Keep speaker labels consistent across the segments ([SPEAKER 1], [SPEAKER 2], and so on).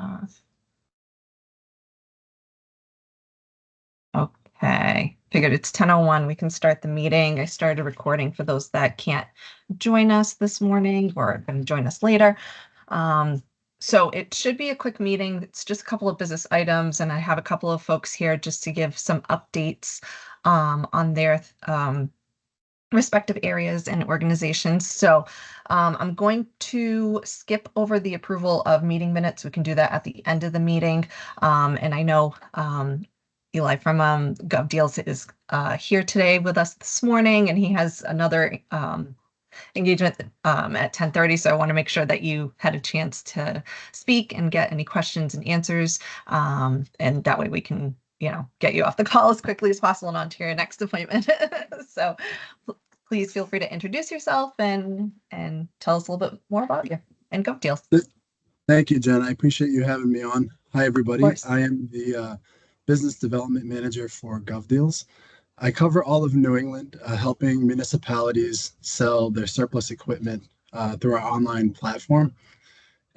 [SPEAKER 1] Uh, okay, figured it's 10:01. We can start the meeting. I started recording for those that can't join us this morning or are going to join us later. So it should be a quick meeting. It's just a couple of business items, and I have a couple of folks here just to give some updates on their respective areas and organizations. So I'm going to skip over the approval of meeting minutes. We can do that at the end of the meeting. And I know Eli from GovDeals is here today with us this morning, and he has another engagement at 10:30. So I want to make sure that you had a chance to speak and get any questions and answers. And that way we can, get you off the call as quickly as possible and on to your next appointment. So please feel free to introduce yourself and tell us a little bit more about you and GovDeals.
[SPEAKER 2] Thank you, Jen. I appreciate you having me on. Hi, everybody.
[SPEAKER 1] course.
[SPEAKER 2] I am the Business Development Manager for GovDeals. I cover all of New England, helping municipalities sell their surplus equipment through our online platform.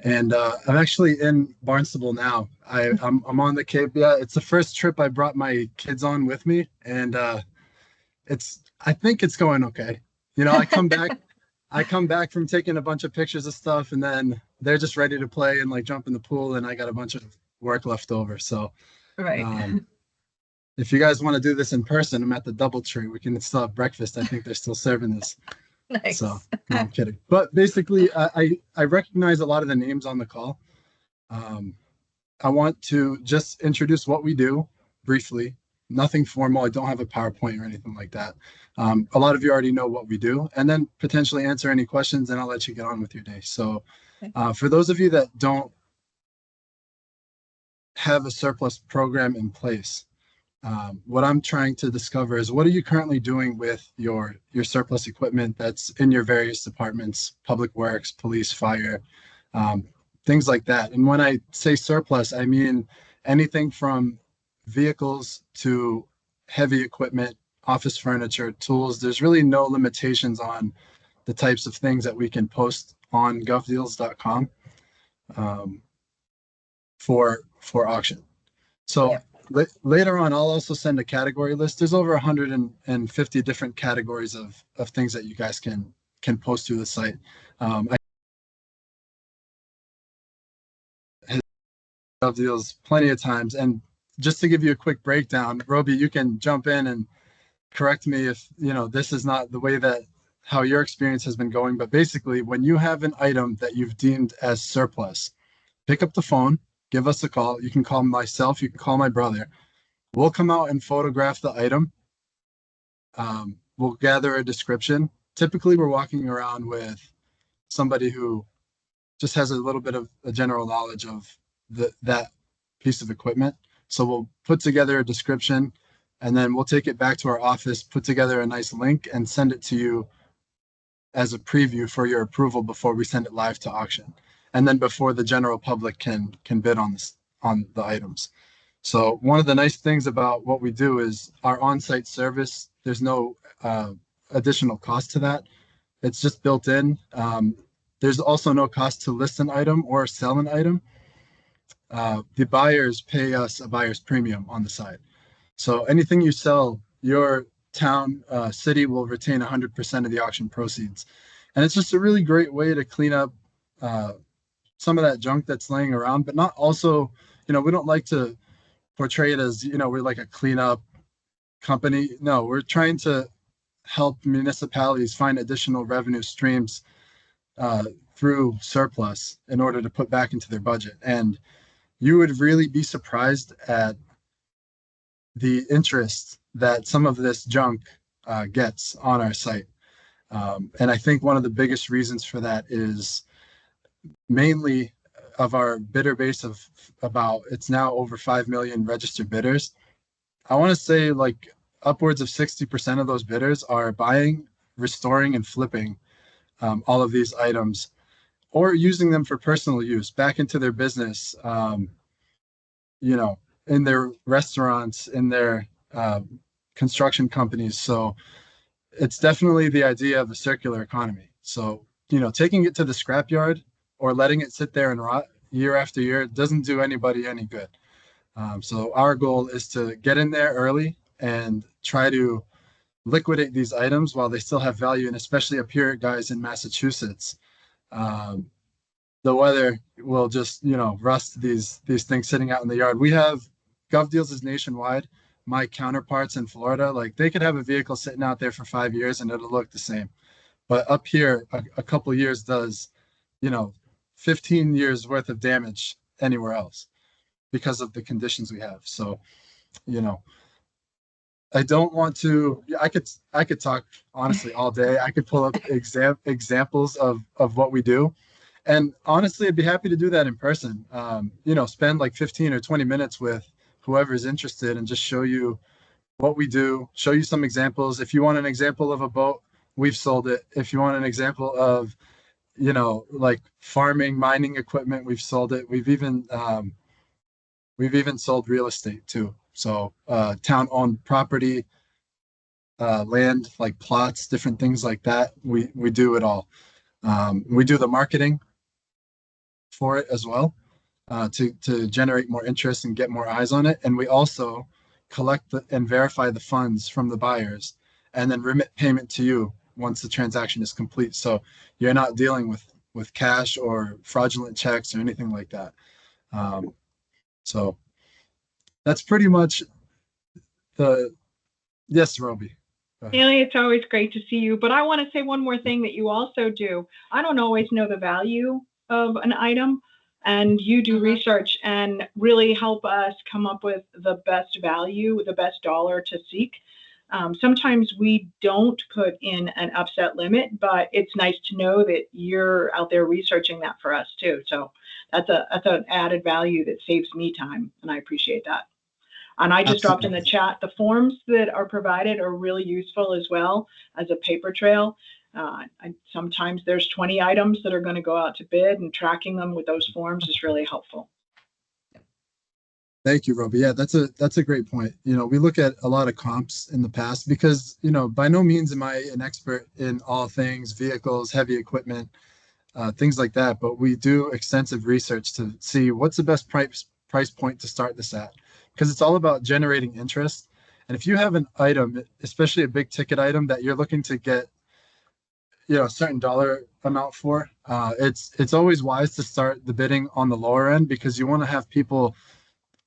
[SPEAKER 2] And I'm actually in Barnstable now. I'm on the Cape. Yeah, it's the first trip I brought my kids on with me, and I think it's going okay. I come back from taking a bunch of pictures of stuff, and then they're just ready to play and like jump in the pool, and I got a bunch of work left over. So
[SPEAKER 1] Right.
[SPEAKER 2] if you guys want to do this in person, I'm at the DoubleTree. We can still have breakfast. I think they're still serving this.
[SPEAKER 1] Nice.
[SPEAKER 2] So no, I'm kidding. But basically, I recognize a lot of the names on the call. I want to just introduce what we do briefly. Nothing formal. I don't have a PowerPoint or anything like that. A lot of you already know what we do, and then potentially answer any questions, and I'll let you get on with your day. So for those of you that don't have a surplus program in place, what I'm trying to discover is what are you currently doing with your surplus equipment that's in your various departments, public works, police, fire, things like that. And when I say surplus, I mean anything from vehicles to heavy equipment, office furniture, tools. There's really no limitations on the types of things that we can post on govdeals.com for auction. So later on, I'll also send a category list. There's over 150 different categories of things that you guys can post through the site. I have deals plenty of times. And just to give you a quick breakdown, Roby, you can jump in and correct me if this is not the way that how your experience has been going. But basically, when you have an item that you've deemed as surplus, pick up the phone, give us a call. You can call myself, you can call my brother. We'll come out and photograph the item. We'll gather a description. Typically, we're walking around with somebody who just has a little bit of a general knowledge of that piece of equipment. So we'll put together a description, and then we'll take it back to our office, put together a nice link, and send it to you as a preview for your approval before we send it live to auction. And then before the general public can bid on the items. So one of the nice things about what we do is our on-site service. There's no additional cost to that. It's just built in. There's also no cost to list an item or sell an item. The buyers pay us a buyer's premium on the side. So anything you sell, your town, city will retain 100% of the auction proceeds. And it's just a really great way to clean up some of that junk that's laying around, but not also, we don't like to portray it as, we're like a cleanup company. No, we're trying to help municipalities find additional revenue streams through surplus in order to put back into their budget. And you would really be surprised at the interest that some of this junk gets on our site. And I think one of the biggest reasons for that is mainly of our bidder base of it's now over 5 million registered bidders. I want to say like upwards of 60% of those bidders are buying, restoring, and flipping all of these items or using them for personal use back into their business, in their restaurants, in their construction companies. So it's definitely the idea of a circular economy. So, taking it to the scrapyard or letting it sit there and rot, year after year, it doesn't do anybody any good. So our goal is to get in there early and try to liquidate these items while they still have value, and especially up here, guys, in Massachusetts. Um, the weather will just, rust these things sitting out in the yard. We have Gov Deals is nationwide. My counterparts in Florida, like they could have a vehicle sitting out there for 5 years and it'll look the same. But up here, a couple years does, you know, 15 years worth of damage anywhere else because of the conditions we have. So, you know, I don't want to. I could talk honestly all day. I could pull up examples of what we do, and honestly, I'd be happy to do that in person. Spend like 15 or 20 minutes with whoever's interested and just show you what we do, show you some examples. If you want an example of a boat, we've sold it. If you want an example of, like farming, mining equipment, we've sold it. We've even sold real estate too. So town-owned property, land, like plots, different things like that. We do it all. We do the marketing for it as well, to generate more interest and get more eyes on it. And we also collect and verify the funds from the buyers and then remit payment to you once the transaction is complete. So you're not dealing with cash or fraudulent checks or anything like that. So that's pretty much the yes, Roby. Go ahead.
[SPEAKER 3] Haley, it's always great to see you. But I want to say one more thing that you also do. I don't always know the value of an item, and you do research and really help us come up with the best value, the best dollar to seek. Sometimes we don't put in an upset limit, but it's nice to know that you're out there researching that for us too. So that's an added value that saves me time, and I appreciate that. And I just dropped in the
[SPEAKER 2] Absolutely.
[SPEAKER 3] chat, the forms that are provided are really useful as well as a paper trail. Sometimes there's 20 items that are going to go out to bid, and tracking them with those forms is really helpful.
[SPEAKER 2] Thank you, Roby. Yeah, that's a great point. We look at a lot of comps in the past because, by no means am I an expert in all things vehicles, heavy equipment, things like that. But we do extensive research to see what's the best price point to start this at, because it's all about generating interest. And if you have an item, especially a big ticket item that you're looking to get, a certain dollar amount for, it's always wise to start the bidding on the lower end because you want to have people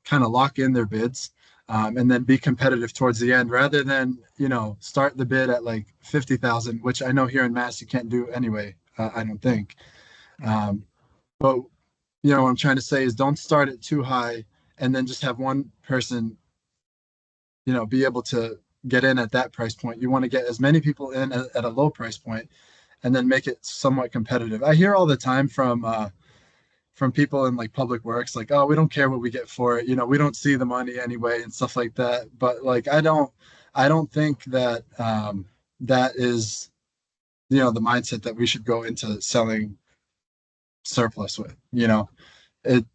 [SPEAKER 2] kind of lock in their bids, and then be competitive towards the end rather than, start the bid at like 50,000, which I know here in Mass you can't do anyway. I don't think. But what I'm trying to say is don't start it too high and then just have one person, be able to get in at that price point. You want to get as many people in at a low price point and then make it somewhat competitive. I hear all the time from people in like public works, like, oh, we don't care what we get for it. We don't see the money anyway and stuff like that. But like, I don't think that, that is, the mindset that we should go into selling surplus with.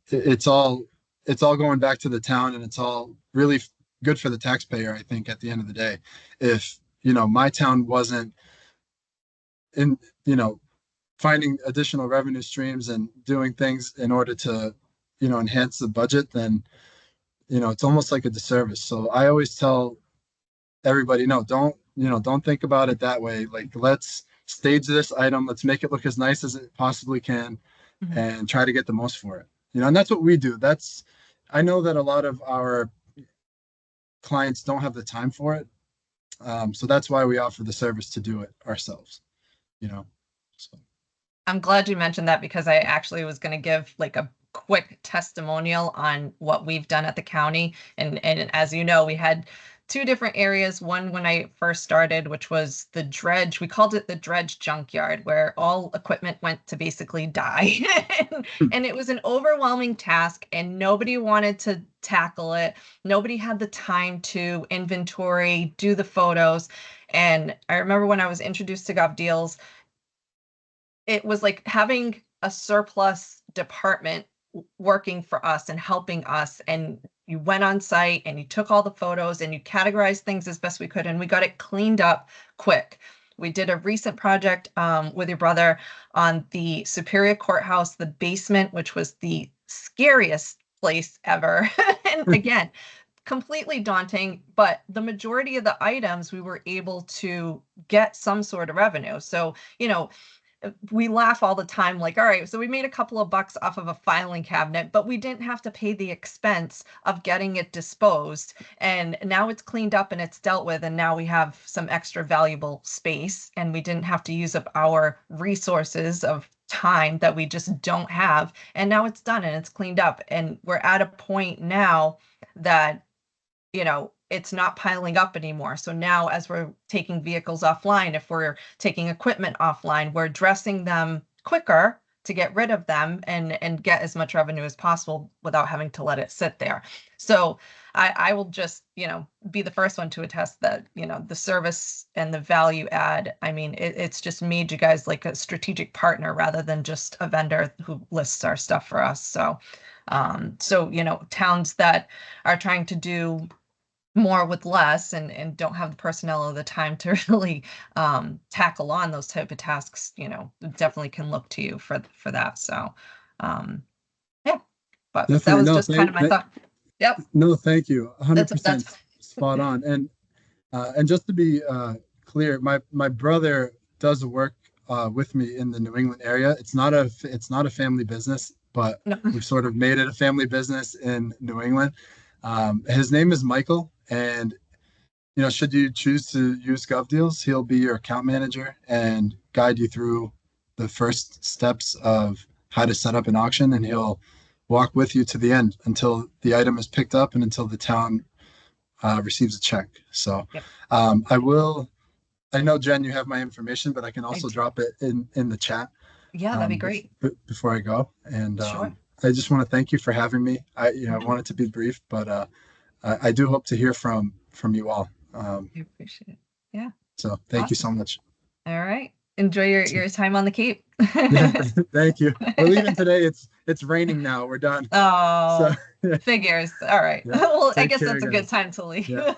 [SPEAKER 2] It's all going back to the town, and it's all really good for the taxpayer. I think at the end of the day, if my town wasn't in, finding additional revenue streams and doing things in order to, enhance the budget, then it's almost like a disservice. So I always tell everybody, no, don't think about it that way. Like, let's stage this item, let's make it look as nice as it possibly can, and try to get the most for it. And that's what we do. I know that a lot of our clients don't have the time for it. So that's why we offer the service to do it ourselves, so.
[SPEAKER 1] I'm glad you mentioned that because I actually was going to give like a quick testimonial on what we've done at the county. And as you know, we had two different areas. One when I first started, which was the dredge. We called it the dredge junkyard, where all equipment went to basically die. And it was an overwhelming task and nobody wanted to tackle it. Nobody had the time to inventory, do the photos. And I remember when I was introduced to Gov Deals, it was like having a surplus department working for us and helping us. And you went on site and you took all the photos and you categorized things as best we could. And we got it cleaned up quick. We did a recent project with your brother on the Superior Courthouse, the basement, which was the scariest place ever. And again, completely daunting, but the majority of the items we were able to get some sort of revenue. So, we laugh all the time, like, all right, so we made a couple of bucks off of a filing cabinet, but we didn't have to pay the expense of getting it disposed. And now it's cleaned up and it's dealt with. And now we have some extra valuable space, and we didn't have to use up our resources of time that we just don't have. And now it's done and it's cleaned up. And we're at a point now that it's not piling up anymore. So now as we're taking vehicles offline, if we're taking equipment offline, we're addressing them quicker to get rid of them and get as much revenue as possible without having to let it sit there. So I will just, be the first one to attest that, the service and the value add, I mean, it's just made you guys like a strategic partner rather than just a vendor who lists our stuff for us. So, towns that are trying to do more with less and don't have the personnel or the time to really tackle on those type of tasks, definitely can look to you for that. So yeah, but that
[SPEAKER 2] Definitely.
[SPEAKER 1] was
[SPEAKER 2] No,
[SPEAKER 1] just kind of my thought. Yep.
[SPEAKER 2] no, thank you.
[SPEAKER 1] That's
[SPEAKER 2] 100% spot on. And just to be clear, my brother does work with me in the New England area. It's not a family business, but
[SPEAKER 1] no.
[SPEAKER 2] we've sort of made it a family business in New England. His name is Michael, and should you choose to use GovDeals, he'll be your account manager and guide you through the first steps of how to set up an auction, and he'll walk with you to the end until the item is picked up and until the town receives a check. So
[SPEAKER 1] Yep.
[SPEAKER 2] I know, Jen, you have my information, but I can also drop it in the chat.
[SPEAKER 1] Yeah, that'd be great.
[SPEAKER 2] Before I go. And
[SPEAKER 1] Sure.
[SPEAKER 2] I just want to thank you for having me. I want it to be brief, but I do hope to hear from you all.
[SPEAKER 1] I appreciate it. Yeah.
[SPEAKER 2] So thank you so much.
[SPEAKER 1] All right. Enjoy your time on the Cape.
[SPEAKER 2] Thank you. We're leaving today. It's raining now. We're done.
[SPEAKER 1] Oh,
[SPEAKER 2] So,
[SPEAKER 1] figures. All right.
[SPEAKER 2] Yeah.
[SPEAKER 1] Well, I
[SPEAKER 2] Take
[SPEAKER 1] guess
[SPEAKER 2] care,
[SPEAKER 1] that's a
[SPEAKER 2] guys.
[SPEAKER 1] good time to leave.
[SPEAKER 2] Yeah.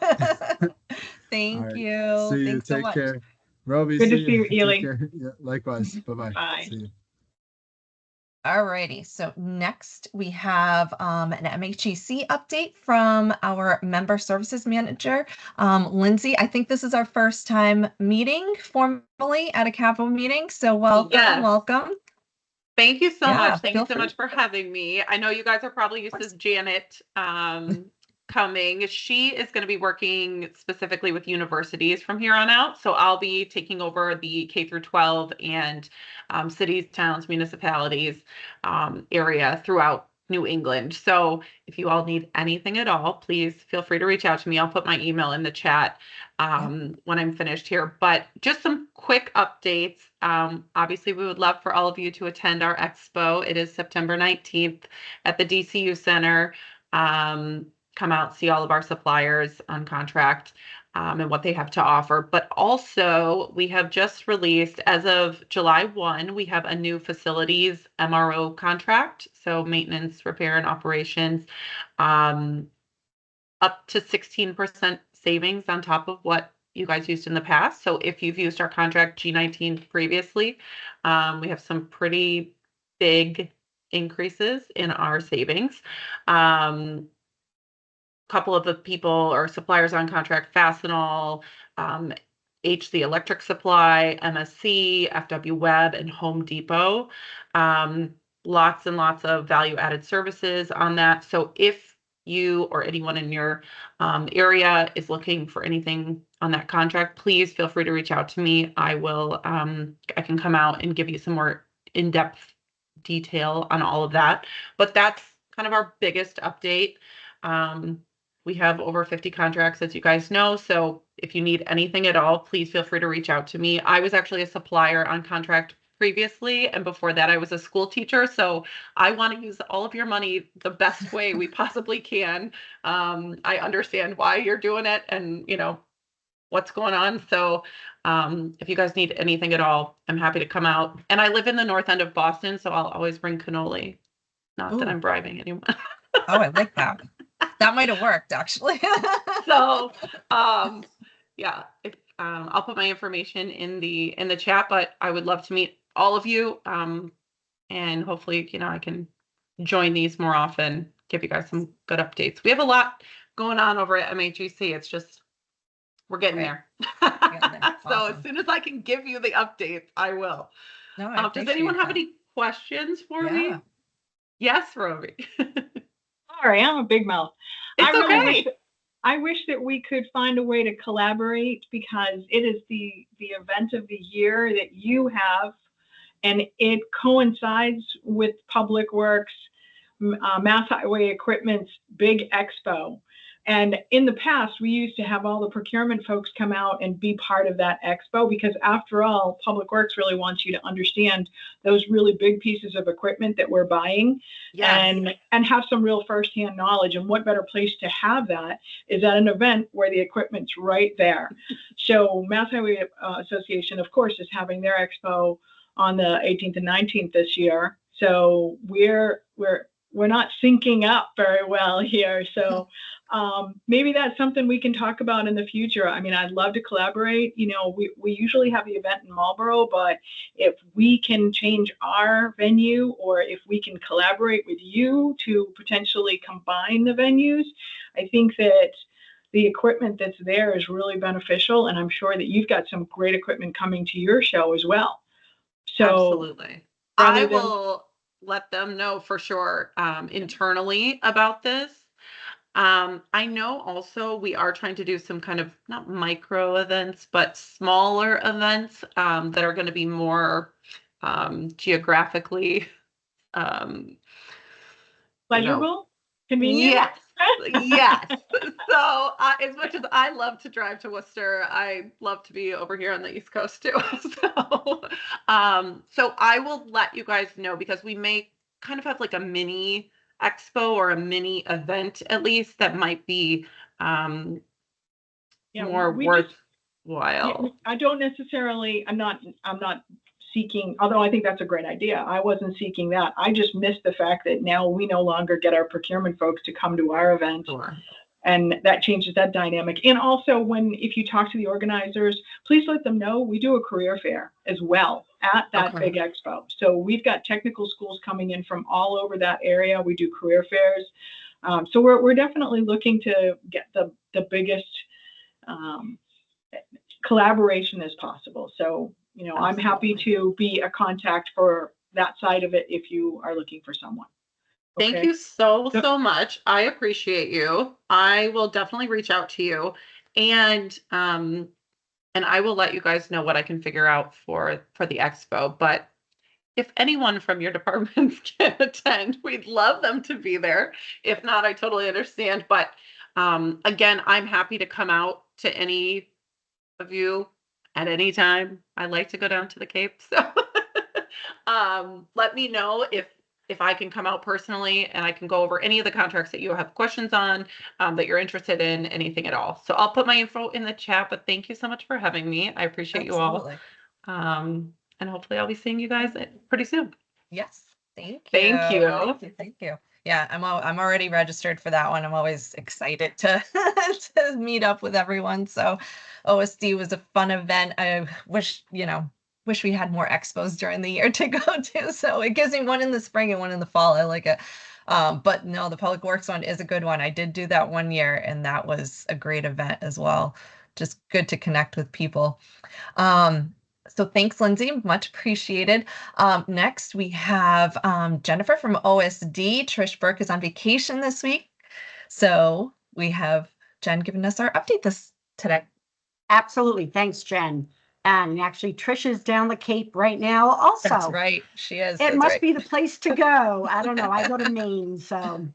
[SPEAKER 1] Thank
[SPEAKER 2] All right.
[SPEAKER 1] you.
[SPEAKER 2] See you.
[SPEAKER 1] Thanks so
[SPEAKER 2] Take
[SPEAKER 1] much.
[SPEAKER 2] care. Roby,
[SPEAKER 3] Good to
[SPEAKER 2] see
[SPEAKER 3] see you,
[SPEAKER 2] you.
[SPEAKER 3] Ely.
[SPEAKER 2] Take care. Yeah, likewise. Bye-bye.
[SPEAKER 3] Bye.
[SPEAKER 2] See you.
[SPEAKER 1] Alrighty, so next we have an MHEC update from our member services manager, Lindsay. I think this is our first time meeting formally at a CCAPPO meeting, so welcome,
[SPEAKER 4] Yes.
[SPEAKER 1] welcome.
[SPEAKER 4] Thank you so
[SPEAKER 1] Yeah,
[SPEAKER 4] much. Thank you
[SPEAKER 1] feel
[SPEAKER 4] so
[SPEAKER 1] free.
[SPEAKER 4] much for having me. I know you guys are probably used to Janet coming. She is going to be working specifically with universities from here on out. So I'll be taking over the K through 12 and cities, towns, municipalities area throughout New England. So if you all need anything at all, please feel free to reach out to me. I'll put my email in the chat when I'm finished here. But just some quick updates. Obviously, we would love for all of you to attend our expo. It is September 19th at the DCU Center. Come out, see all of our suppliers on contract and what they have to offer. But also, we have just released, as of July 1, we have a new facilities MRO contract. So maintenance, repair, and operations, up to 16% savings on top of what you guys used in the past. So if you've used our contract G19 previously, we have some pretty big increases in our savings. Couple of the people or suppliers on contract, Fastenal, HC Electric Supply, MSC, FW Web, and Home Depot. Lots and lots of value-added services on that. So if you or anyone in your area is looking for anything on that contract, please feel free to reach out to me. I can come out and give you some more in-depth detail on all of that. But that's kind of our biggest update. We have over 50 contracts, as you guys know. So if you need anything at all, please feel free to reach out to me. I was actually a supplier on contract previously, and before that I was a school teacher. So I want to use all of your money the best way we possibly can. I understand why you're doing it and what's going on. So if you guys need anything at all, I'm happy to come out. And I live in the north end of Boston, so I'll always bring cannoli. Not that I'm bribing anyone.
[SPEAKER 1] Oh, I like that. That might have worked, actually.
[SPEAKER 4] So, yeah, if I'll put my information in the chat, but I would love to meet all of you, and hopefully, I can join these more often, give you guys some good updates. We have a lot going on over at MHGC. It's just, we're getting
[SPEAKER 1] Right.
[SPEAKER 4] there.
[SPEAKER 1] Getting there.
[SPEAKER 4] So as
[SPEAKER 1] Awesome.
[SPEAKER 4] soon as I can give you the updates, I will.
[SPEAKER 1] No, I
[SPEAKER 4] Does
[SPEAKER 1] appreciate
[SPEAKER 4] anyone have
[SPEAKER 1] that.
[SPEAKER 4] any questions for
[SPEAKER 1] Yeah.
[SPEAKER 4] me? Yes, Roby.
[SPEAKER 3] Sorry, I'm a big mouth.
[SPEAKER 4] It's okay.
[SPEAKER 3] I wish that we could find a way to collaborate, because it is the event of the year that you have, and it coincides with Public Works, Mass Highway Equipment's big expo. And in the past, we used to have all the procurement folks come out and be part of that expo, because after all, Public Works really wants you to understand those really big pieces of equipment that we're buying,
[SPEAKER 4] Yes.
[SPEAKER 3] and have some real firsthand knowledge. And what better place to have that is at an event where the equipment's right there. So Mass Highway Association, of course, is having their expo on the 18th and 19th this year. So we're not syncing up very well here. So maybe that's something we can talk about in the future. I mean, I'd love to collaborate. You know, we usually have the event in Marlboro, but if we can change our venue, or if we can collaborate with you to potentially combine the venues, I think that the equipment that's there is really beneficial. And I'm sure that you've got some great equipment coming to your show as well. So
[SPEAKER 4] Absolutely. I will let them know for sure internally about this. I know also we are trying to do some kind of, not micro events, but smaller events that are going to be more geographically
[SPEAKER 3] pleasurable, convenient.
[SPEAKER 4] Yes. Yes. So as much as I love to drive to Worcester, I love to be over here on the East Coast too. So I will let you guys know, because we may kind of have like a mini expo or a mini event at least that might be more worthwhile.
[SPEAKER 3] I don't necessarily, I'm not seeking, although I think that's a great idea. I wasn't seeking that. I just missed the fact that now we no longer get our procurement folks to come to our event.
[SPEAKER 4] Sure.
[SPEAKER 3] And that changes that dynamic. And also, if you talk to the organizers, please let them know we do a career fair as well at that big expo. So we've got technical schools coming in from all over that area. We do career fairs. So we're definitely looking to get the biggest collaboration as possible. So, you know, I'm happy to be a contact for that side of it if you are looking for someone.
[SPEAKER 4] Thank you so much. I appreciate you. I will definitely reach out to you, and I will let you guys know what I can figure out for the expo. But if anyone from your departments can attend, we'd love them to be there. If not, I totally understand. But again, I'm happy to come out to any of you at any time. I like to go down to the Cape, so let me know if I can come out personally, and I can go over any of the contracts that you have questions on, that you're interested in, anything at all. So I'll put my info in the chat, but thank you so much for having me. I appreciate you all. And hopefully I'll be seeing you guys pretty soon.
[SPEAKER 1] Yes. Thank you.
[SPEAKER 4] Thank you.
[SPEAKER 1] Thank you. Yeah, I'm already registered for that one. I'm always excited to to meet up with everyone. So OSD was a fun event. I wish we had more expos during the year to go to. So it gives me one in the spring and one in the fall. I like it. But no, the Public Works one is a good one. I did do that one year, and that was a great event as well. Just good to connect with people. So thanks, Lindsay. Much appreciated. Next, we have Jennifer from OSD. Trish Burke is on vacation this week. So we have Jen giving us our update today.
[SPEAKER 5] Absolutely. Thanks, Jen. And actually, Trish is down the Cape right now also.
[SPEAKER 1] That's right. She is.
[SPEAKER 5] It must be the place to go. I don't know. I go to Maine, so.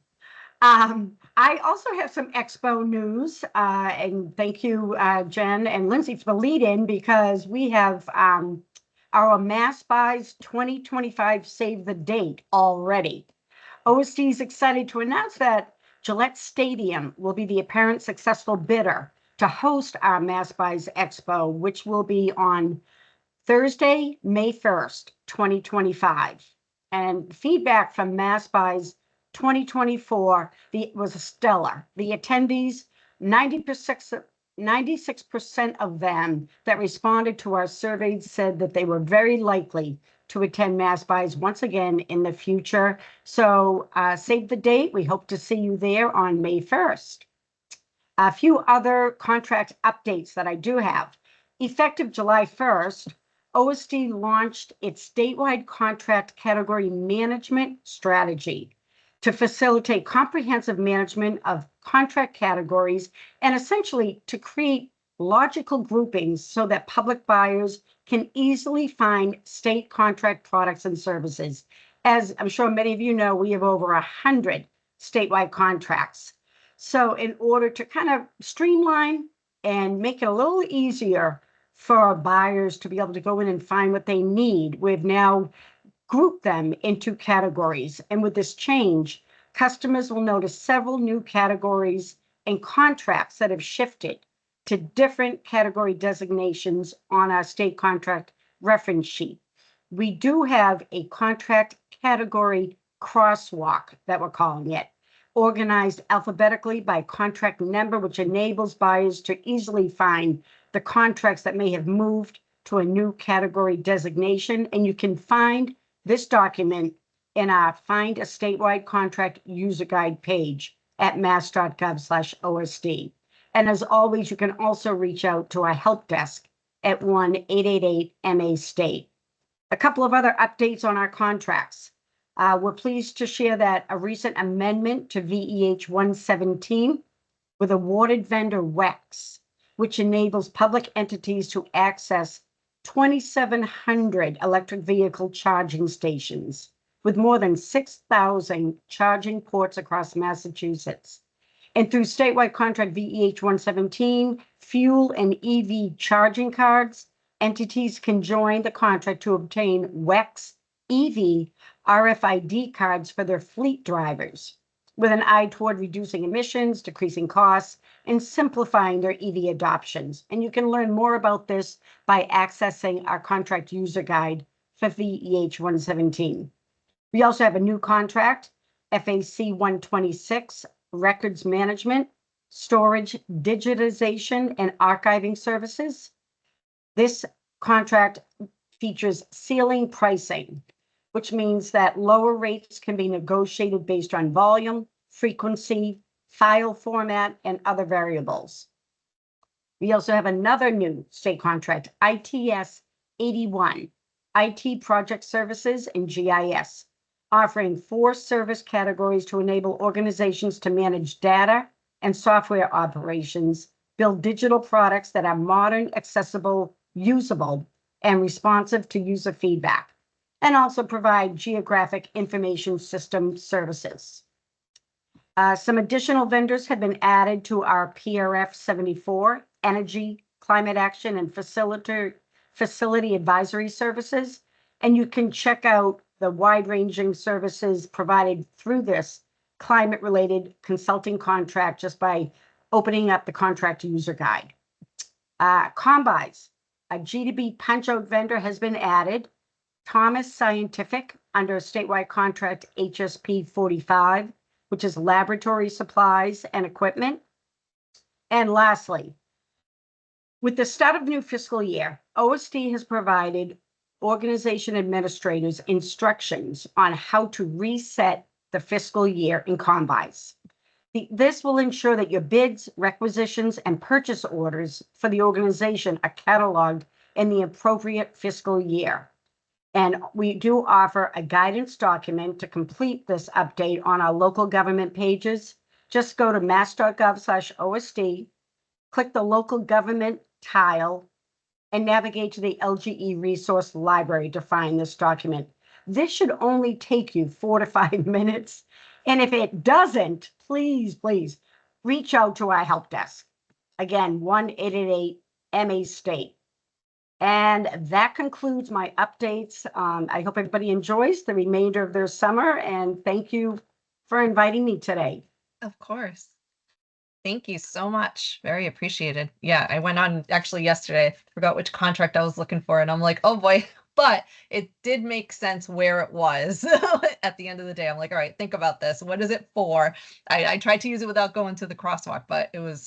[SPEAKER 5] I also have some expo news, and thank you, Jen and Lindsay, for the lead-in, because we have our Mass Buys 2025 save the date already. OSD is excited to announce that Gillette Stadium will be the apparent successful bidder to host our Mass Buys Expo, which will be on Thursday, May 1st, 2025. And feedback from Mass Buys 2024 was stellar. The attendees, 96% of them that responded to our survey said that they were very likely to attend Mass Buys once again in the future. So save the date. We hope to see you there on May 1st. A few other contract updates that I do have. Effective July 1st, OSD launched its statewide contract category management strategy to facilitate comprehensive management of contract categories and essentially to create logical groupings so that public buyers can easily find state contract products and services. As I'm sure many of you know, we have over 100 statewide contracts. So in order to kind of streamline and make it a little easier for buyers to be able to go in and find what they need, we've now grouped them into categories. And with this change, customers will notice several new categories and contracts that have shifted to different category designations on our state contract reference sheet. We do have a contract category crosswalk that we're calling it, organized alphabetically by contract number, which enables buyers to easily find the contracts that may have moved to a new category designation. And you can find this document in our Find a Statewide Contract User Guide page at mass.gov/OSD. And as always, you can also reach out to our help desk at 1-888-MA-STATE. A couple of other updates on our contracts. We're pleased to share that a recent amendment to VEH 117 with awarded vendor WEX, which enables public entities to access 2,700 electric vehicle charging stations with more than 6,000 charging ports across Massachusetts. And through statewide contract VEH 117, fuel and EV charging cards, entities can join the contract to obtain WEX EV RFID cards for their fleet drivers, with an eye toward reducing emissions, decreasing costs, and simplifying their EV adoptions. And you can learn more about this by accessing our contract user guide for VEH 117. We also have a new contract, FAC 126, Records Management, Storage, Digitization, and Archiving Services. This contract features ceiling pricing, which means that lower rates can be negotiated based on volume, frequency, file format, and other variables. We also have another new state contract, ITS 81, IT Project Services and GIS, offering 4 service categories to enable organizations to manage data and software operations, build digital products that are modern, accessible, usable, and responsive to user feedback, and also provide geographic information system services. Some additional vendors have been added to our PRF 74, Energy, Climate Action, and Facility Advisory Services. And you can check out the wide-ranging services provided through this climate-related consulting contract just by opening up the contract user guide. Combis, a G2B punch-out vendor has been added. Thomas Scientific under statewide contract HSP 45, which is laboratory supplies and equipment. And lastly, with the start of the new fiscal year, OSD has provided organization administrators instructions on how to reset the fiscal year in Combis. This will ensure that your bids, requisitions, and purchase orders for the organization are cataloged in the appropriate fiscal year. And we do offer a guidance document to complete this update on our local government pages. Just go to mass.gov/OSD, click the local government tile, and navigate to the LGE resource library to find this document. This should only take you 4 to 5 minutes. And if it doesn't, please reach out to our help desk. Again, 1-888-MA-STATE. And that concludes my updates. I hope everybody enjoys the remainder of their summer, and thank you for inviting me today.
[SPEAKER 1] Of course. Thank you so much. Very appreciated. Yeah, I went on actually yesterday. I forgot which contract I was looking for, and I'm like, oh boy. But it did make sense where it was at the end of the day. I'm like, all right, think about this. What is it for? I tried to use it without going to the crosswalk, but it was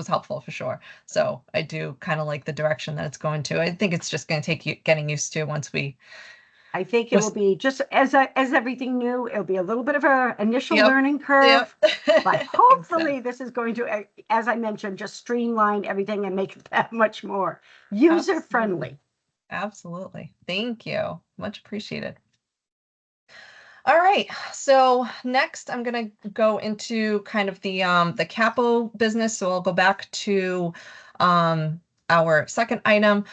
[SPEAKER 1] helpful for sure. So I do kind of like the direction that it's going to. I think it's just going to take you getting used to once we
[SPEAKER 5] I think it will be just as everything new. It'll be a little bit of a initial
[SPEAKER 1] Yep.
[SPEAKER 5] learning curve,
[SPEAKER 1] Yep.
[SPEAKER 5] but hopefully this is going to, as I mentioned, just streamline everything and make it that much more user friendly.
[SPEAKER 1] Absolutely. Thank you. Much appreciated. All right. So next I'm going to go into kind of the CCAPPO business. So I'll go back to our second item.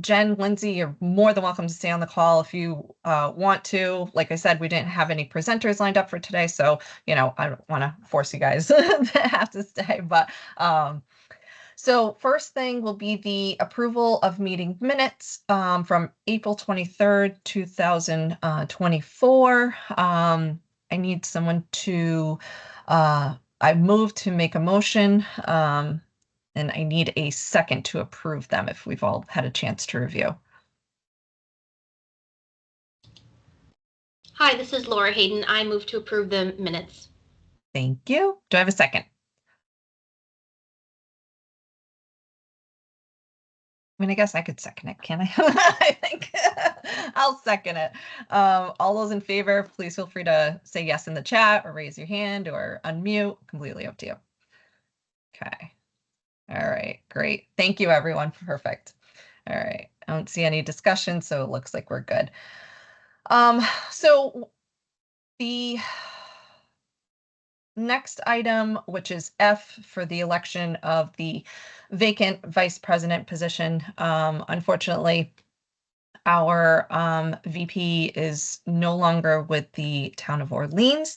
[SPEAKER 1] Jen, Lindsay, you're more than welcome to stay on the call if you want to. Like I said, we didn't have any presenters lined up for today, so I don't want to force you guys to have to stay. But so first thing will be the approval of meeting minutes from April 23rd, 2024. I need someone to, I move to make a motion, and I need a second to approve them if we've all had a chance to review.
[SPEAKER 6] Hi, this is Laura Hayden. I move to approve the minutes.
[SPEAKER 1] Thank you. Do I have a second? I mean, I guess I could second it, can I? I think I'll second it. All those in favor, please feel free to say yes in the chat or raise your hand or unmute. Completely up to you. Okay. All right, great. Thank you, everyone. Perfect. All right. I don't see any discussion, so it looks like we're good. So the next item, which is F for the election of the vacant vice president position. Unfortunately, our VP is no longer with the town of Orleans.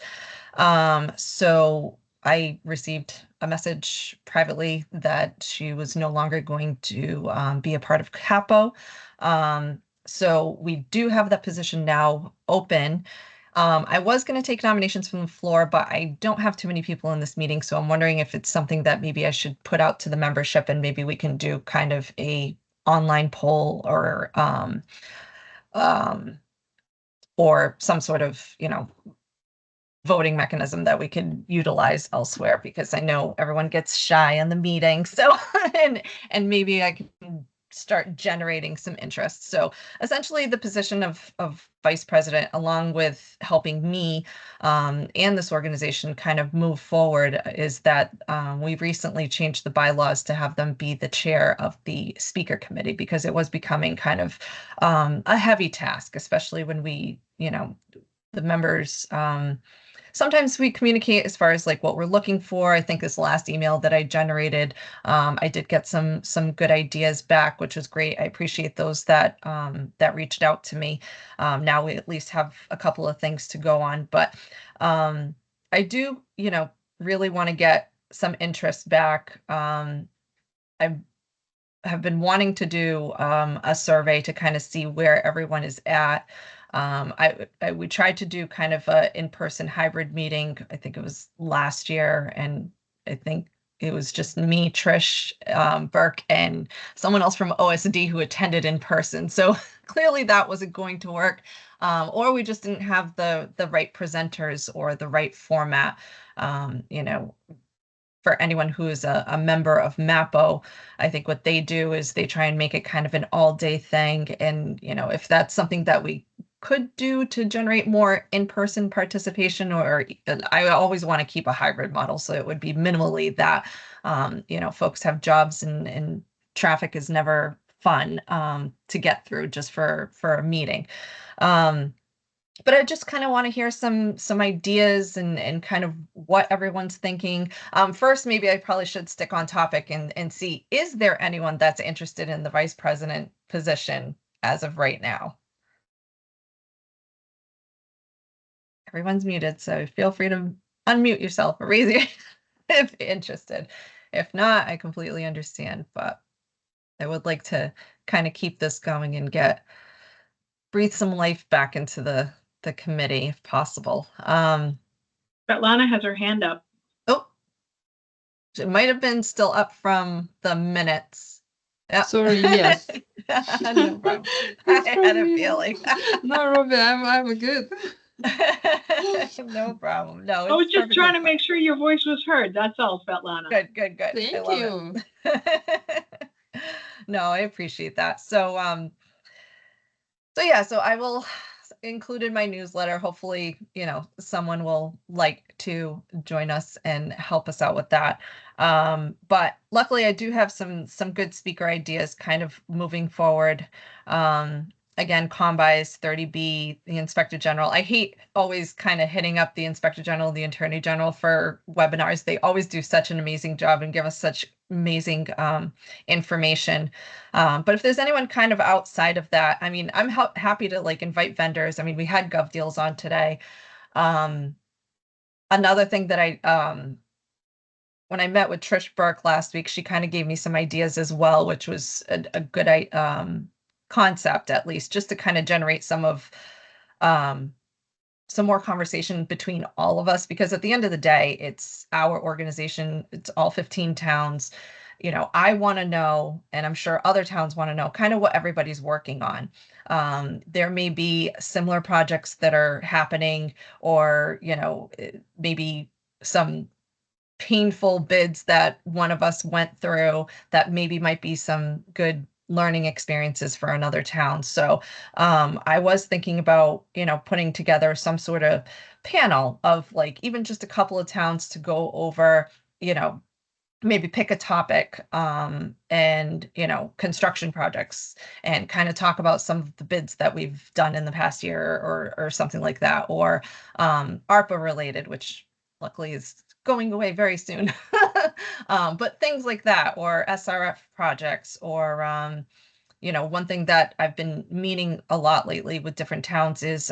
[SPEAKER 1] So I received a message privately that she was no longer going to be a part of CCAPPO. So we do have that position now open. I was going to take nominations from the floor, but I don't have too many people in this meeting, so I'm wondering if it's something that maybe I should put out to the membership, and maybe we can do kind of a online poll or some sort of, voting mechanism that we could utilize elsewhere, because I know everyone gets shy in the meeting. So, and maybe I can start generating some interest. So essentially the position of vice president, along with helping me and this organization kind of move forward, is that we recently changed the bylaws to have them be the chair of the speaker committee, because it was becoming kind of a heavy task, especially when we, the members, sometimes we communicate as far as like what we're looking for. I think this last email that I generated, I did get some good ideas back, which was great. I appreciate those that reached out to me. Now we at least have a couple of things to go on, but I do, really want to get some interest back. I have been wanting to do a survey to kind of see where everyone is at. We tried to do kind of a in-person hybrid meeting. I think it was last year, and I think it was just me, Trish, Burke, and someone else from OSD who attended in person. So clearly that wasn't going to work, or we just didn't have the right presenters or the right format. For anyone who is a member of MAPPO, I think what they do is they try and make it kind of an all-day thing. And, if that's something that we could do to generate more in-person participation, or I always want to keep a hybrid model, so it would be minimally that, folks have jobs and traffic is never fun to get through just for a meeting. But I just kind of want to hear some ideas and kind of what everyone's thinking. First, maybe I probably should stick on topic and see, is there anyone that's interested in the vice president position as of right now? Everyone's muted, so feel free to unmute yourself or raise your hand if you're interested. If not, I completely understand, but I would like to kind of keep this going and breathe some life back into the committee if possible.
[SPEAKER 3] Svetlana has her hand up.
[SPEAKER 1] Oh, it might have been still up from the minutes. Yep.
[SPEAKER 7] Sorry, yes.
[SPEAKER 1] No problem. I had a feeling.
[SPEAKER 7] No, Robbie, I'm good.
[SPEAKER 1] No problem. No,
[SPEAKER 3] I was
[SPEAKER 1] it's
[SPEAKER 3] just trying to
[SPEAKER 1] perfectly
[SPEAKER 3] make sure your voice was heard. That's all, Svetlana.
[SPEAKER 1] Good. I
[SPEAKER 7] Thank
[SPEAKER 1] love
[SPEAKER 7] you.
[SPEAKER 1] it. No, I appreciate that. So yeah, so included my newsletter. Hopefully, someone will like to join us and help us out with that. But luckily I do have some good speaker ideas kind of moving forward. Again, Combis, 30B, the Inspector General. I hate always kind of hitting up the Inspector General, the Attorney General for webinars. They always do such an amazing job and give us such amazing information. But if there's anyone kind of outside of that, I mean, I'm happy to like invite vendors. I mean, we had Gov Deals on today. Another thing that when I met with Trish Burke last week, she kind of gave me some ideas as well, which was a good concept, at least, just to kind of generate some more conversation between all of us, because at the end of the day, it's our organization, it's all 15 towns. I want to know, and I'm sure other towns want to know, kind of what everybody's working on. There may be similar projects that are happening, or, maybe some painful bids that one of us went through that maybe might be some good learning experiences for another town. So I was thinking about, putting together some sort of panel of like even just a couple of towns to go over, maybe pick a topic, and, construction projects, and kind of talk about some of the bids that we've done in the past year, or something like that, or ARPA related, which luckily is going away very soon. But things like that, or SRF projects, or one thing that I've been meaning a lot lately with different towns is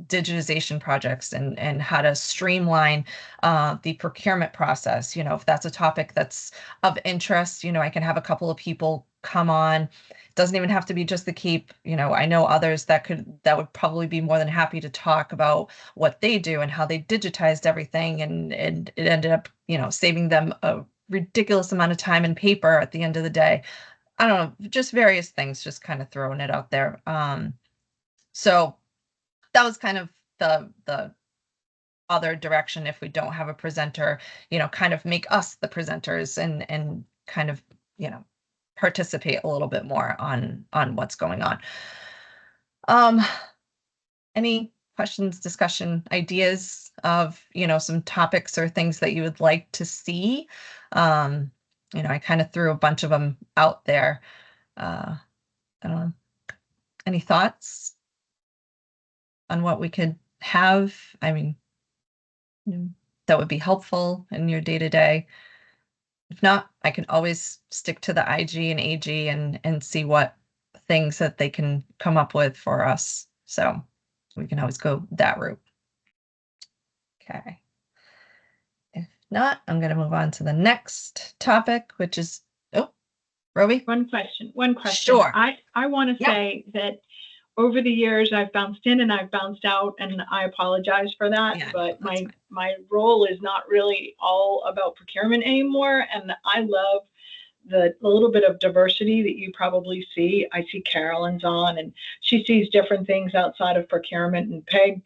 [SPEAKER 1] digitization projects, and how to streamline the procurement process. If that's a topic that's of interest, I can have a couple of people come on. It doesn't even have to be just the Cape. I know others that would probably be more than happy to talk about what they do and how they digitized everything, and it ended up, saving them a ridiculous amount of time and paper at the end of the day. I don't know, just various things, just kind of throwing it out there. So that was kind of the other direction. If we don't have a presenter, kind of make us the presenters, and kind of, participate a little bit more on what's going on. Any questions, discussion, ideas of, some topics or things that you would like to see? I kind of threw a bunch of them out there. I don't know. Any thoughts on what we could have? I mean, that would be helpful in your day-to-day. If not, I can always stick to the IG and AG and see what things that they can come up with for us. So we can always go that route. Okay. If not, I'm going to move on to the next topic, which is, Roby?
[SPEAKER 3] One question.
[SPEAKER 1] Sure.
[SPEAKER 3] I want to say that over the years, I've bounced in and I've bounced out, and I apologize for that.
[SPEAKER 1] Yeah,
[SPEAKER 3] but
[SPEAKER 1] that's
[SPEAKER 3] my role is not really all about procurement anymore, and I love the little bit of diversity that you probably see. I see Carolyn's on, and she sees different things outside of procurement, and Peg,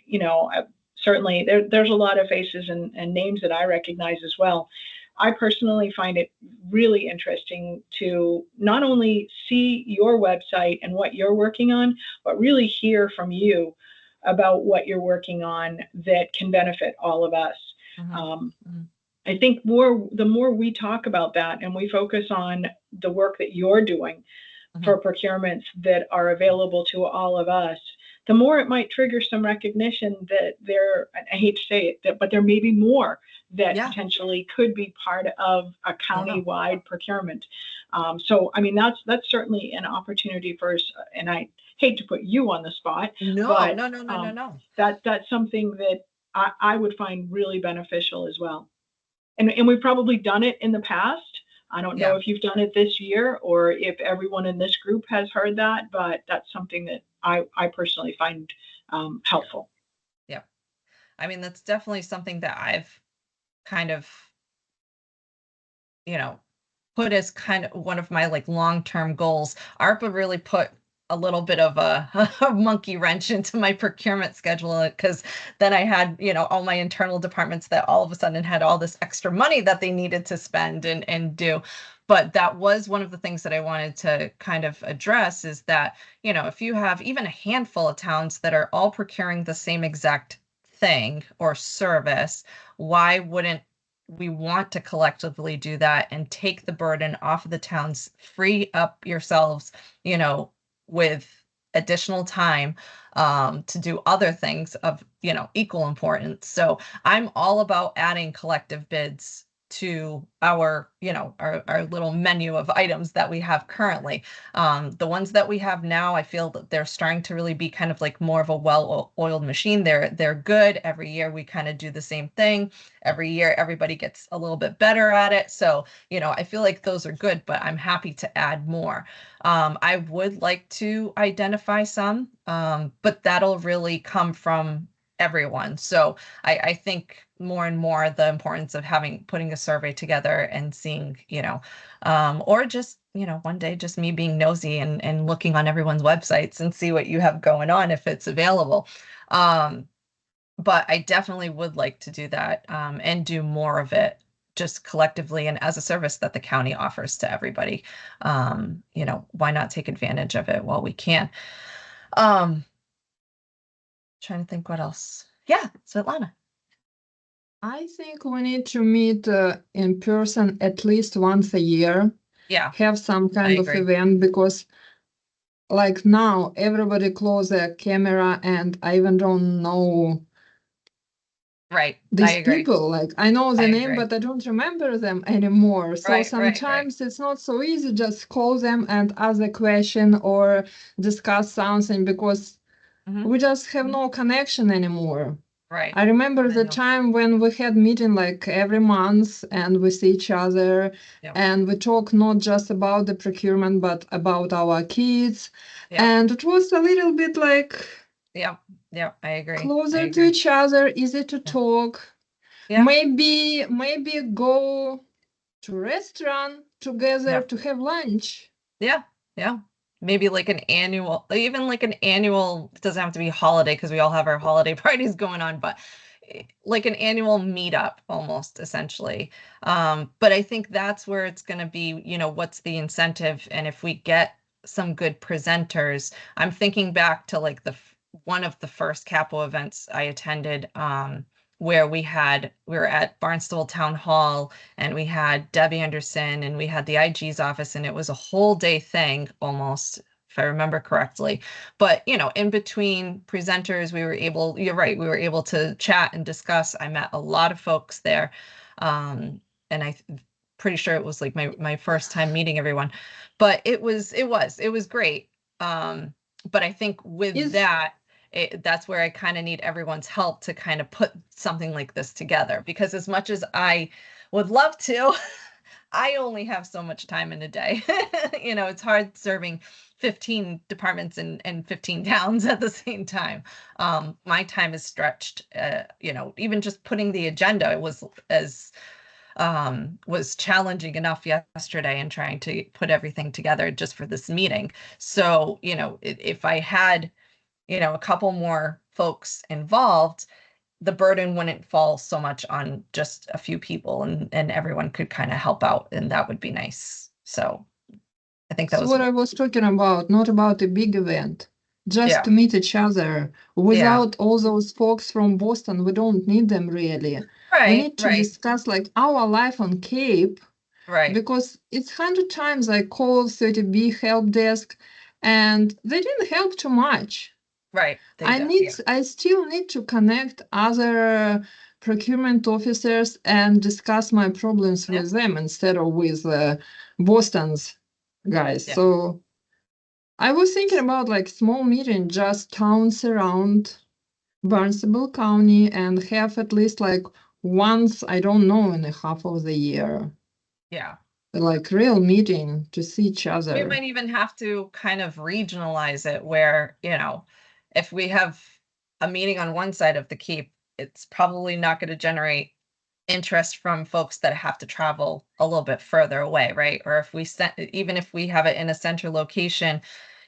[SPEAKER 3] certainly there's a lot of faces and names that I recognize as well. I personally find it really interesting to not only see your website and what you're working on, but really hear from you about what you're working on that can benefit all of us. I think the more we talk about that and we focus on the work that you're doing for procurements that are available to all of us, the more it might trigger some recognition that I hate to say it, but there may be more that potentially could be part of a county-wide procurement. So, I mean, that's certainly an opportunity for us, and I hate to put you on the spot.
[SPEAKER 1] No.
[SPEAKER 3] That's something that I would find really beneficial as well. And we've probably done it in the past. I don't know if you've done it this year or if everyone in this group has heard that, but that's something that I personally find helpful.
[SPEAKER 1] Yeah. I mean, that's definitely something that I've kind of, put as kind of one of my like long-term goals. ARPA really put a little bit of a monkey wrench into my procurement schedule, because then I had, all my internal departments that all of a sudden had all this extra money that they needed to spend and do. but that was one of the things that I wanted to kind of address is that, if you have even a handful of towns that are all procuring the same exact thing or service, why wouldn't we want to collectively do that and take the burden off of the towns, free up yourselves, with additional time to do other things of, equal importance. So I'm all about adding collective bids to our, our little menu of items that we have currently. The ones that we have now, I feel that they're starting to really be kind of like more of a well-oiled machine. They're good. Every year we kind of do the same thing. Every year everybody gets a little bit better at it. So, I feel like those are good, but I'm happy to add more. I would like to identify some, but that'll really come from everyone. So I think more and more the importance of putting a survey together and seeing, or just, one day just me being nosy and looking on everyone's websites and see what you have going on if it's available. But I definitely would like to do that and do more of it just collectively and as a service that the county offers to everybody. Why not take advantage of it while we can? Trying to think what else. Yeah, Svetlana.
[SPEAKER 7] I think we need to meet in person at least once a year.
[SPEAKER 1] Yeah,
[SPEAKER 7] Have some kind of
[SPEAKER 1] agree.
[SPEAKER 7] event, because like now everybody close their camera and I even don't know
[SPEAKER 1] right. I
[SPEAKER 7] these
[SPEAKER 1] agree.
[SPEAKER 7] people. Like I know the
[SPEAKER 1] I
[SPEAKER 7] name,
[SPEAKER 1] agree.
[SPEAKER 7] but I don't remember them anymore. So
[SPEAKER 1] Right.
[SPEAKER 7] sometimes it's not so easy just call them and ask a question or discuss something, because
[SPEAKER 1] Mhm.
[SPEAKER 7] we just have no connection anymore.
[SPEAKER 1] Right.
[SPEAKER 7] I remember
[SPEAKER 1] I
[SPEAKER 7] the
[SPEAKER 1] know.
[SPEAKER 7] time when we had meeting like every month and we see each other.
[SPEAKER 1] Yep.
[SPEAKER 7] And we talk not just about the procurement, but about our kids.
[SPEAKER 1] Yep.
[SPEAKER 7] And it was a little bit like
[SPEAKER 1] Yeah, I agree.
[SPEAKER 7] closer to each other, easy to talk.
[SPEAKER 1] Yeah.
[SPEAKER 7] Maybe go to restaurant together
[SPEAKER 1] Yeah.
[SPEAKER 7] to have lunch.
[SPEAKER 1] Yeah. Maybe like an annual, even like an annual, it doesn't have to be holiday because we all have our holiday parties going on, but like an annual meetup almost essentially. But I think that's where it's going to be, what's the incentive? And if we get some good presenters, I'm thinking back to like one of the first CCAPPO events I attended, where we were at Barnstable Town Hall and we had Debbie Anderson and we had the IG's office, and it was a whole day thing almost, if I remember correctly. But, in between presenters, you're right, we were able to chat and discuss. I met a lot of folks there. And I'm pretty sure it was like my first time meeting everyone, but it was great. But I think with that, that's where I kind of need everyone's help to kind of put something like this together, because as much as I would love to, I only have so much time in a day. It's hard serving 15 departments and 15 towns at the same time. My time is stretched. Even just putting the agenda was challenging enough yesterday and trying to put everything together just for this meeting. So, if I had a couple more folks involved, the burden wouldn't fall so much on just a few people, and everyone could kind of help out, and that would be nice. So I think that
[SPEAKER 7] So
[SPEAKER 1] was
[SPEAKER 7] what I was talking about, not about a big event, just
[SPEAKER 1] Yeah.
[SPEAKER 7] to meet each other. Without all those folks from Boston, we don't need them really. We
[SPEAKER 1] right,
[SPEAKER 7] need to discuss like our life on Cape,
[SPEAKER 1] right,
[SPEAKER 7] because it's 100 times I called 30B help desk and they didn't help too much.
[SPEAKER 1] right.
[SPEAKER 7] I still need to connect other procurement officers and discuss my problems
[SPEAKER 1] Yeah.
[SPEAKER 7] with them instead of with Boston's guys.
[SPEAKER 1] Yeah.
[SPEAKER 7] So I was thinking about like small meeting, just towns around Barnstable County, and have at least like once, I don't know, in a half of the year,
[SPEAKER 1] Yeah.
[SPEAKER 7] like real meeting to see each
[SPEAKER 1] We
[SPEAKER 7] other.
[SPEAKER 1] might even have to kind of regionalize it where, if we have a meeting on one side of the Cape, it's probably not going to generate interest from folks that have to travel a little bit further away, right? Or even if we have it in a center location,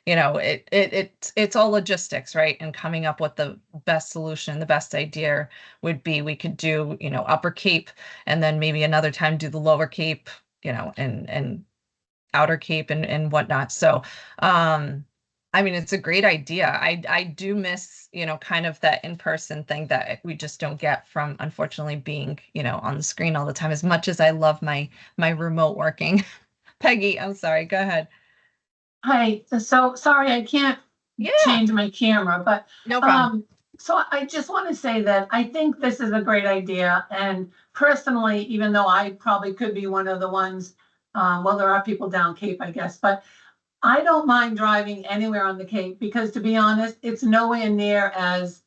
[SPEAKER 1] it's all logistics, right? And coming up with the best solution, the best idea would be we could do, Upper Cape, and then maybe another time do the Lower Cape, and Outer Cape and whatnot. So, I mean, it's a great idea. I do miss, kind of that in-person thing that we just don't get from, unfortunately, being, on the screen all the time, as much as I love my remote working. Peggy, I'm sorry, go ahead.
[SPEAKER 8] Hi, so sorry I can't
[SPEAKER 1] Yeah,
[SPEAKER 8] change my camera, but
[SPEAKER 1] no problem.
[SPEAKER 8] so I just want to say that I think this is a great idea. And personally, even though I probably could be one of the ones, well, there are people down Cape, I guess, but I don't mind driving anywhere on the Cape because, to be honest, it's nowhere near as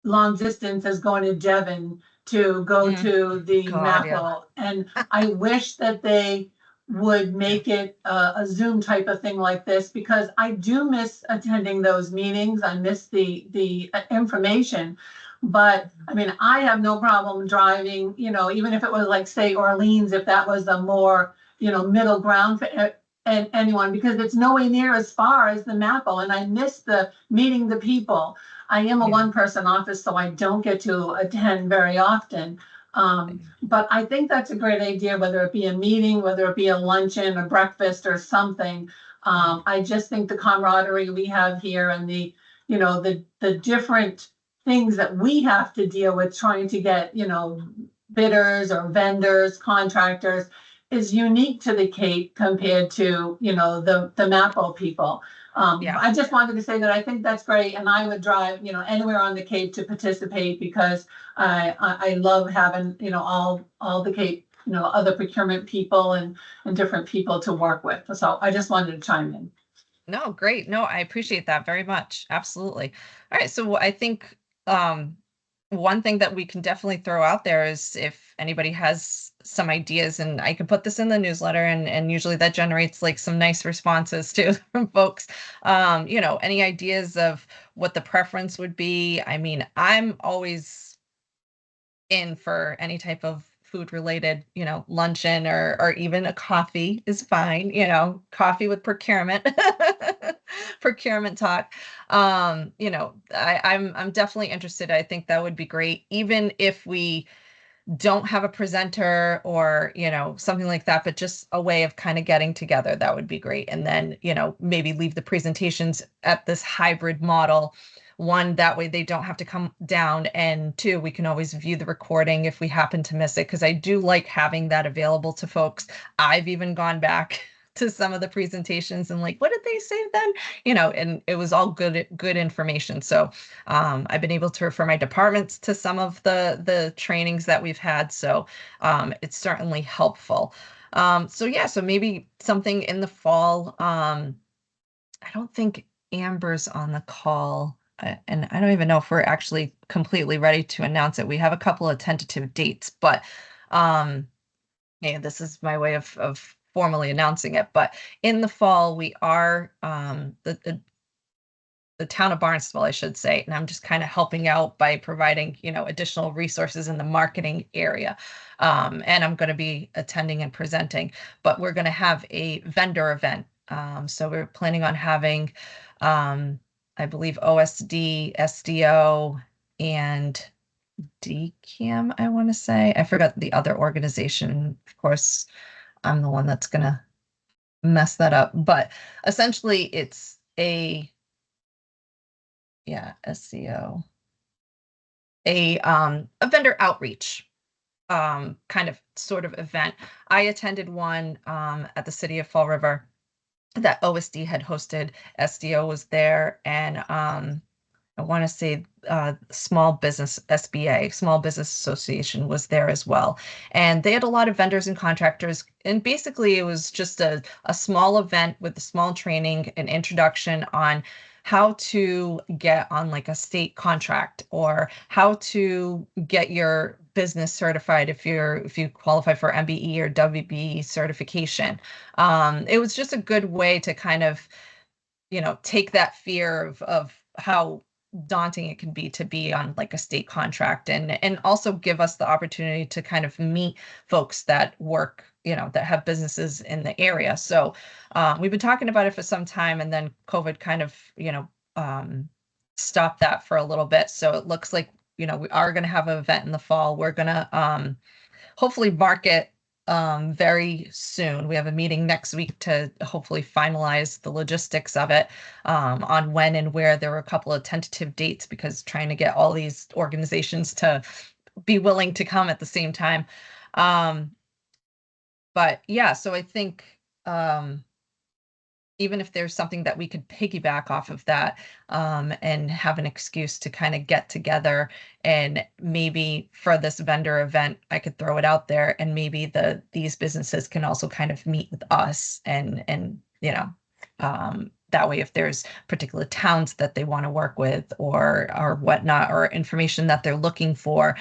[SPEAKER 8] long distance as going to Devon to go
[SPEAKER 1] Mm,
[SPEAKER 8] to the
[SPEAKER 1] God, yeah.
[SPEAKER 8] MAPO. And I wish that they would make it a Zoom type of thing like this, because I do miss attending those meetings. I miss the information. But I mean, I have no problem driving, even if it was like, say, Orleans, if that was a more, middle ground for and anyone, because it's nowhere near as far as the MAPO, and I miss the meeting the people. I am a
[SPEAKER 1] Yeah.
[SPEAKER 8] one-person office, so I don't get to attend very often. But I think that's a great idea, whether it be a meeting, whether it be a luncheon, a breakfast, or something. I just think the camaraderie we have here, and the different things that we have to deal with trying to get, bidders or vendors, contractors, is unique to the Cape compared to, the MAPO people.
[SPEAKER 1] Yeah.
[SPEAKER 8] I just wanted to say that I think that's great, and I would drive, anywhere on the Cape to participate, because I love having, all the Cape, other procurement people and different people to work with. So I just wanted to chime in.
[SPEAKER 1] No, great. No, I appreciate that very much. Absolutely. All right. So I think one thing that we can definitely throw out there is if anybody has some ideas, and I can put this in the newsletter, and usually that generates like some nice responses too from folks. Any ideas of what the preference would be? I mean, I'm always in for any type of food related, luncheon, or even a coffee is fine, coffee with procurement, procurement talk. I'm definitely interested. I think that would be great, even if we don't have a presenter or, something like that, but just a way of kind of getting together, that would be great. And then, maybe leave the presentations at this hybrid model. One, that way they don't have to come down, and two, we can always view the recording if we happen to miss it, because I do like having that available to folks. I've even gone back to some of the presentations and like, what did they say then? And it was all good information. So I've been able to refer my departments to some of the trainings that we've had. So it's certainly helpful. So maybe something in the fall. I don't think Amber's on the call. And I don't even know if we're actually completely ready to announce it. We have a couple of tentative dates, but yeah, this is my way of formally announcing it. But in the fall, we are the town of Barnstable, I should say, and I'm just kind of helping out by providing, additional resources in the marketing area. And I'm going to be attending and presenting, but we're going to have a vendor event. So we're planning on having, I believe, OSD, SDO, and DCAM, I want to say. I forgot the other organization. Of course, I'm the one that's going to mess that up. But essentially, it's SCO, a vendor outreach kind of sort of event. I attended one at the city of Fall River that OSD had hosted. SDO was there, and I want to say Small Business SBA, Small Business Association, was there as well. And they had a lot of vendors and contractors. And basically, it was just a small event with a small training, an introduction on how to get on like a state contract, or how to get your business certified if you qualify for MBE or WBE certification. It was just a good way to kind of, take that fear of how daunting it can be to be on like a state contract, and also give us the opportunity to kind of meet folks that work, that have businesses in the area. So we've been talking about it for some time, and then COVID kind of, stopped that for a little bit. So it looks like, we are going to have an event in the fall. We're going to hopefully market very soon. We have a meeting next week to hopefully finalize the logistics of it, on when and where. There were a couple of tentative dates because trying to get all these organizations to be willing to come at the same time. But yeah, so I think, even if there's something that we could piggyback off of that, and have an excuse to kind of get together, and maybe for this vendor event, I could throw it out there, and maybe these businesses can also kind of meet with us, and that way, if there's particular towns that they want to work with, or whatnot, or information that they're looking for,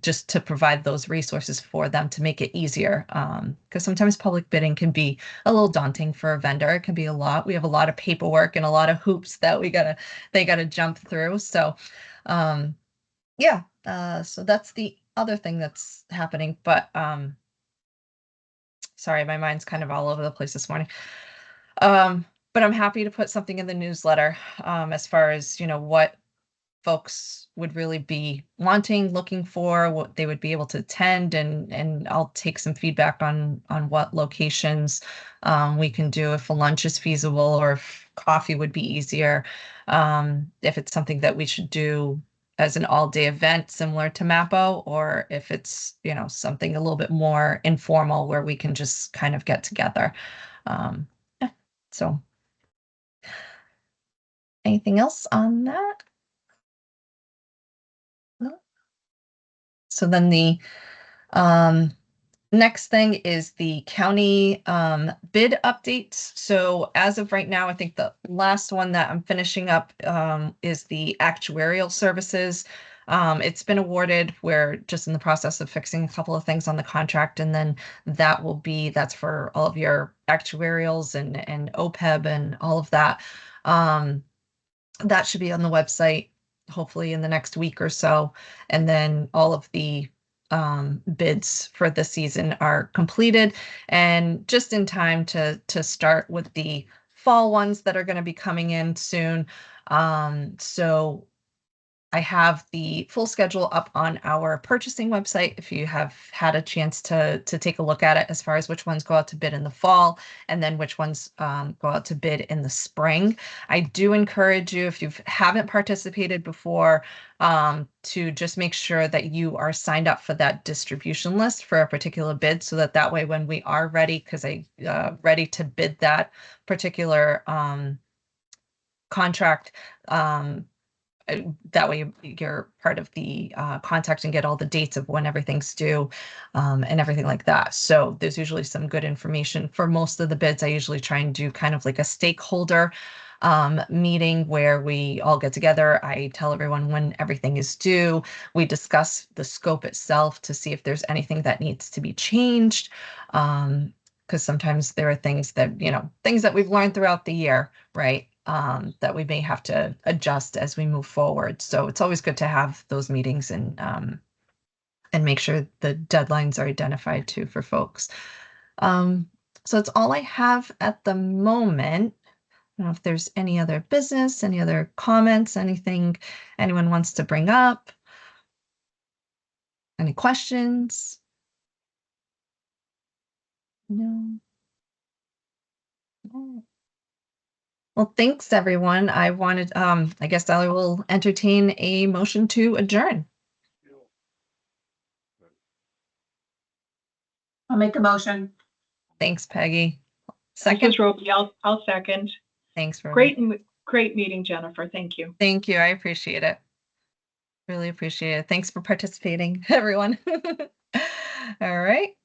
[SPEAKER 1] just to provide those resources for them to make it easier. Because sometimes public bidding can be a little daunting for a vendor. It can be a lot. We have a lot of paperwork and a lot of hoops that they gotta jump through. So, yeah. So that's the other thing that's happening. But sorry, my mind's kind of all over the place this morning. But I'm happy to put something in the newsletter, as far as, what folks would really be wanting, looking for, what they would be able to attend, and I'll take some feedback on what locations we can do, if a lunch is feasible, or if coffee would be easier, if it's something that we should do as an all-day event similar to MAPPO, or if it's, something a little bit more informal where we can just kind of get together. Yeah, so anything else on that? No? So then the next thing is the county bid updates. So as of right now, I think the last one that I'm finishing up is the actuarial services. It's been awarded. We're just in the process of fixing a couple of things on the contract, and then that's for all of your actuarials and OPEB and all of that. That should be on the website hopefully in the next week or so. And then all of the bids for the season are completed, and just in time to start with the fall ones that are going to be coming in soon. So I have the full schedule up on our purchasing website if you have had a chance to take a look at it, as far as which ones go out to bid in the fall, and then which ones go out to bid in the spring. I do encourage you, if you haven't participated before, to just make sure that you are signed up for that distribution list for a particular bid, so that way when we are ready, because ready to bid that particular contract, that way you're part of the contact and get all the dates of when everything's due, and everything like that. So there's usually some good information for most of the bids. I usually try and do kind of like a stakeholder meeting where we all get together. I tell everyone when everything is due. We discuss the scope itself to see if there's anything that needs to be changed. Because sometimes there are things that, things that we've learned throughout the year, right? That we may have to adjust as we move forward. So it's always good to have those meetings and make sure the deadlines are identified too for folks. So that's all I have at the moment. I don't know if there's any other business, any other comments, anything anyone wants to bring up. Any questions? No. No. Well, thanks, everyone. I guess I will entertain a motion to adjourn.
[SPEAKER 8] I'll make a motion.
[SPEAKER 1] Thanks, Peggy.
[SPEAKER 3] This
[SPEAKER 1] Second,
[SPEAKER 3] is Roby. I'll second.
[SPEAKER 1] thanks, Roby.
[SPEAKER 3] Great meeting, Jennifer. Thank you.
[SPEAKER 1] Thank you. I appreciate it. Really appreciate it. Thanks for participating, everyone. All right.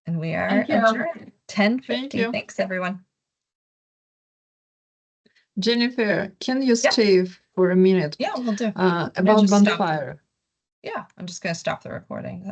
[SPEAKER 1] And we are
[SPEAKER 8] Thank you.
[SPEAKER 1] adjourned. 10:50.
[SPEAKER 7] Thank you.
[SPEAKER 1] Thanks, everyone.
[SPEAKER 7] Jennifer, can you
[SPEAKER 1] Yeah.
[SPEAKER 7] stay for a minute?
[SPEAKER 1] Yeah, we'll do.
[SPEAKER 7] About
[SPEAKER 1] just stop.
[SPEAKER 7] bonfire.
[SPEAKER 1] Yeah, I'm just going to stop the recording.